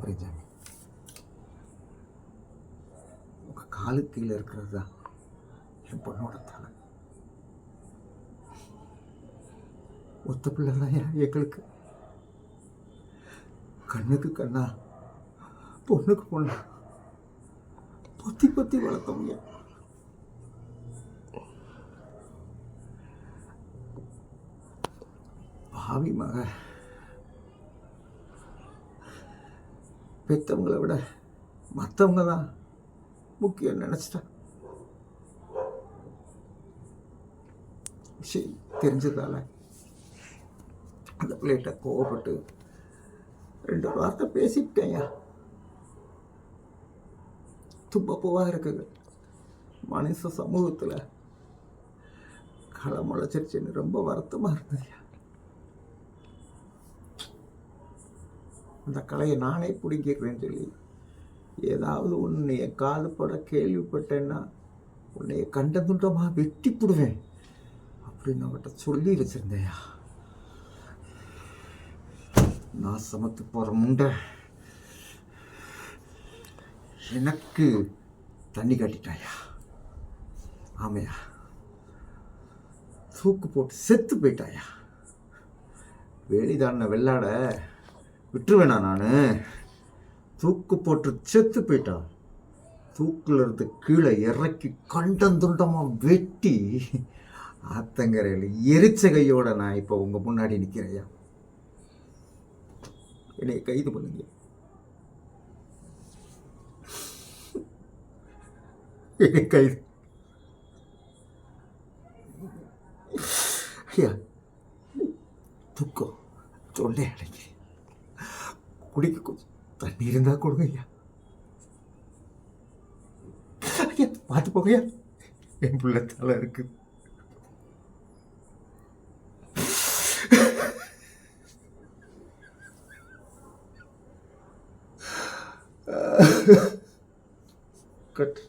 பெரியசாமி, உங்கள் காலு கீழே இருக்கிறது தான் என் பொண்ணோட தலை. ஒத்த பிள்ளை தான் எங்களுக்கு. கண்ணுக்கு கண்ணா, பொண்ணுக்கு பொண்ணா பொத்தி பொத்தி வளர்த்தவங்க. பாவி மக பெற்றவங்களை விட மற்றவங்க தான் முக்கியம் நினச்சிட்டா. விஷயம் தெரிஞ்சதால அந்த பிள்ளைகிட்ட கோவப்பட்டு 2 வார்த்தை பேசிவிட்டேன்யா. துப்பப்போவாக இருக்குது. மனுஷ சமூகத்தில் களை முளைச்சிருச்சுன்னு ரொம்ப வருத்தமாக இருந்ததுயா. அந்த கலையை நானே பிடிக்கிறேன்னு சொல்லி ஏதாவது உன்னைய காதுபட கேள்விப்பட்டேன்னா உன்னைய கண்ட துண்டமாக வெட்டி போடுவேன் அப்படின்னு அவட்ட சொல்லி வச்சிருந்தேயா. நான் சமத்து போகிற முண்டை எனக்கு தண்ணி காட்டிட்டாயா. ஆமையா, தூக்கு போட்டு செத்து போயிட்டாயா. வேலிதான வெள்ளாட விட்டுருவேனா நான்? தூக்கு போட்டு செத்து போயிட்டான். தூக்கில் இருந்து கீழே இறக்கி கண்டந்துண்டமாக வெட்டி ஆத்தங்கரையில் எரிச்ச கையோட நான் இப்போ உங்கள் முன்னாடி நிற்கிறேயா. என்னை கைது பண்ணுங்க. என்னை கைது. ஐயா, துக்கம் தொண்டை அடைங்க. குடிக்க கொஞ்சம் தண்ணி இருந்தா கொடுங்க ஐயா. ஐயா, பார்த்து போங்கய்யா, என் பிள்ளை தலை இருக்கு. கட்.